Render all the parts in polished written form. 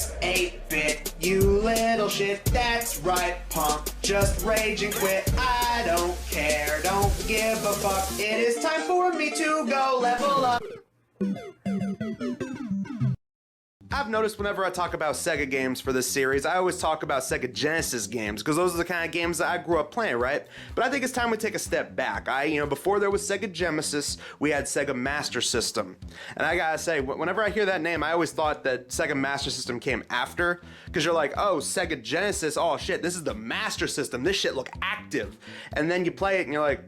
It's 8-bit, you little shit, that's right, punk. Just rage and quit, I don't care, don't give a fuck. It is time for me to go level up. I've noticed whenever I talk about Sega games for this series, I always talk about Sega Genesis games, because those are the kind of games that I grew up playing, right? But I think it's time we take a step back. Before there was Sega Genesis, we had Sega Master System. And I gotta say, whenever I hear that name, I always thought that Sega Master System came after, because you're like, oh, Sega Genesis, oh shit, this is the Master System, this shit look active. And then you play it and you're like,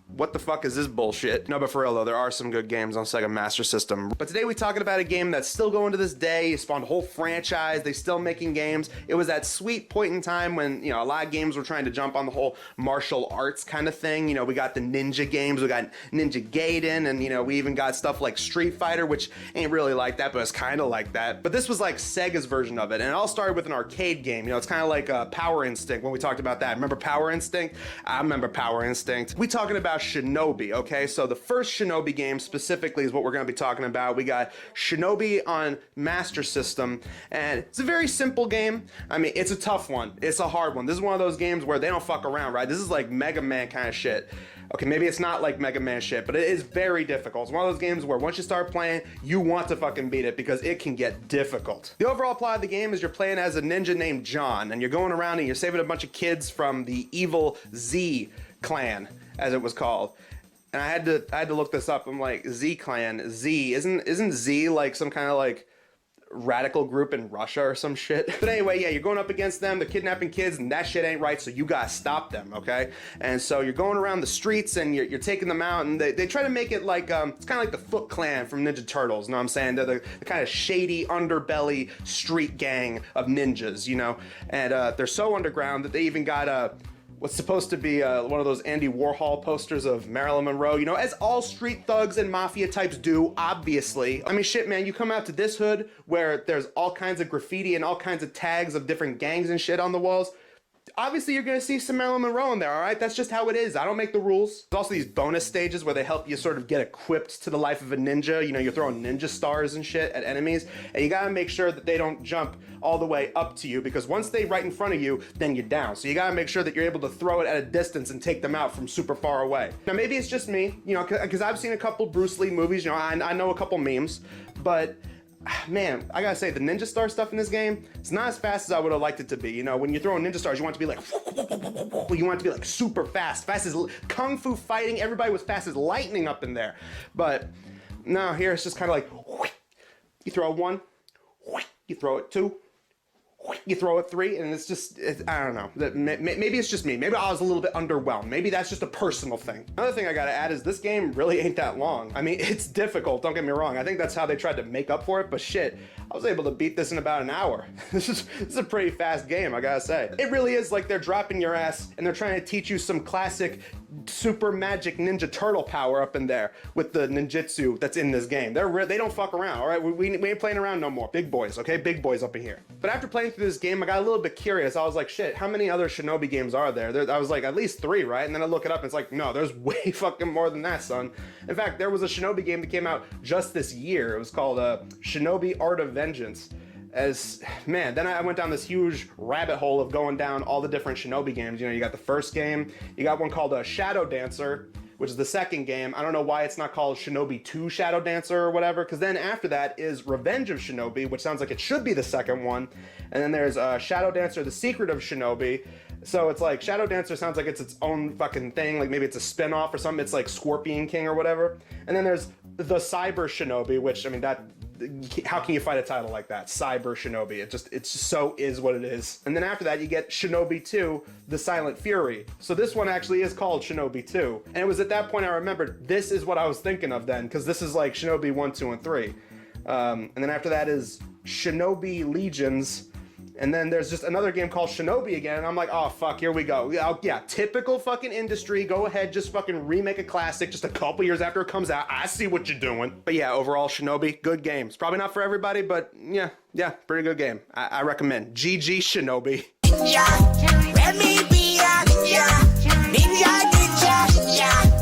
what the fuck is this bullshit? No, but for real though, there are some good games on Sega Master System. But today we're talking about a game that's still going to this day. It spawned a whole franchise. They're still making games. It was that sweet point in time when, a lot of games were trying to jump on the whole martial arts kind of thing. We got the ninja games. We got Ninja Gaiden, and we even got stuff like Street Fighter, which ain't really like that, but it's kind of like that. But this was like Sega's version of it, and it all started with an arcade game. It's kind of like Power Instinct when we talked about that. Remember Power Instinct? I remember Power Instinct. We talking about Shinobi, okay? So the first Shinobi game specifically is what we're going to be talking about. We got Shinobi on Master System, and it's a very simple game. I mean, it's a tough one. It's a hard one. This is one of those games where they don't fuck around, right? This is like Mega Man kind of shit. Okay, maybe it's not like Mega Man shit, but it is very difficult. It's one of those games where once you start playing, you want to fucking beat it because it can get difficult. The overall plot of the game is you're playing as a ninja named John, and you're going around and you're saving a bunch of kids from the evil Z clan, as it was called. And I had to look this up. I'm like, Z clan, Z, isn't Z like some kind of like radical group in Russia or some shit? But anyway, yeah, you're going up against them, they're kidnapping kids, and that shit ain't right, so you gotta stop them, okay? And so you're going around the streets and you're taking them out, and they try to make it like, it's kind of like the Foot Clan from Ninja Turtles, you know what I'm saying? They're the kind of shady underbelly street gang of ninjas, and they're so underground that they even got what's supposed to be one of those Andy Warhol posters of Marilyn Monroe, as all street thugs and mafia types do, obviously. I mean, shit, man, you come out to this hood where there's all kinds of graffiti and all kinds of tags of different gangs and shit on the walls. Obviously, you're gonna see some Marilyn Monroe in there, all right? That's just how it is. I don't make the rules. There's also these bonus stages where they help you sort of get equipped to the life of a ninja. You're throwing ninja stars and shit at enemies, and you gotta make sure that they don't jump all the way up to you, because once they right in front of you, then you're down. So you gotta make sure that you're able to throw it at a distance and take them out from super far away. Now, maybe it's just me, because I've seen a couple Bruce Lee movies, I know a couple memes, but man, I gotta say, the ninja star stuff in this game, it's not as fast as I would have liked it to be. When you're throwing ninja stars, you want it to be like, you want it to be like super fast as kung fu fighting. Everybody was fast as lightning up in there. But no, here it's just kind of like, you throw one, you throw it two, you throw it three, and it's just, I don't know. Maybe it's just me. Maybe I was a little bit underwhelmed. Maybe that's just a personal thing. Another thing I gotta add is this game really ain't that long. I mean, it's difficult, don't get me wrong. I think that's how they tried to make up for it, but shit, I was able to beat this in about an hour. This is a pretty fast game, I gotta say. It really is like they're dropping your ass and they're trying to teach you some classic super magic Ninja Turtle power up in there with the ninjutsu that's in this game. They don't fuck around, all right? We ain't playing around no more. Big boys, okay? Big boys up in here. But after playing through this game, I got a little bit curious. I was like, shit, how many other Shinobi games are there? I was like, at least 3, right? And then I look it up and it's like, no, there's way fucking more than that, son. In fact, there was a Shinobi game that came out just this year. It was called Shinobi Art of Vengeance. Then I went down this huge rabbit hole of going down all the different Shinobi games. You got the first game, you got one called Shadow Dancer, which is the second game. I don't know why it's not called Shinobi 2 Shadow Dancer or whatever, because then after that is Revenge of Shinobi, which sounds like it should be the second one. And then there's Shadow Dancer, The Secret of Shinobi. So it's like Shadow Dancer sounds like it's its own fucking thing, like maybe it's a spin-off or something. It's like Scorpion King or whatever. And then there's the Cyber Shinobi, which, I mean, how can you fight a title like that? Cyber Shinobi. It just so is what it is. And then after that, you get Shinobi 2, The Silent Fury. So this one actually is called Shinobi 2. And it was at that point I remembered, this is what I was thinking of then, because this is like Shinobi 1, 2, and 3. And then after that is Shinobi Legions. And then there's just another game called Shinobi again, and I'm like, oh fuck, here we go. Yeah, typical fucking industry. Go ahead, just fucking remake a classic just a couple years after it comes out. I see what you're doing. But yeah, overall, Shinobi, good games. Probably not for everybody, but yeah, pretty good game. I recommend. GG Shinobi. Ninja, let me be a ninja. Ninja, ninja, ninja.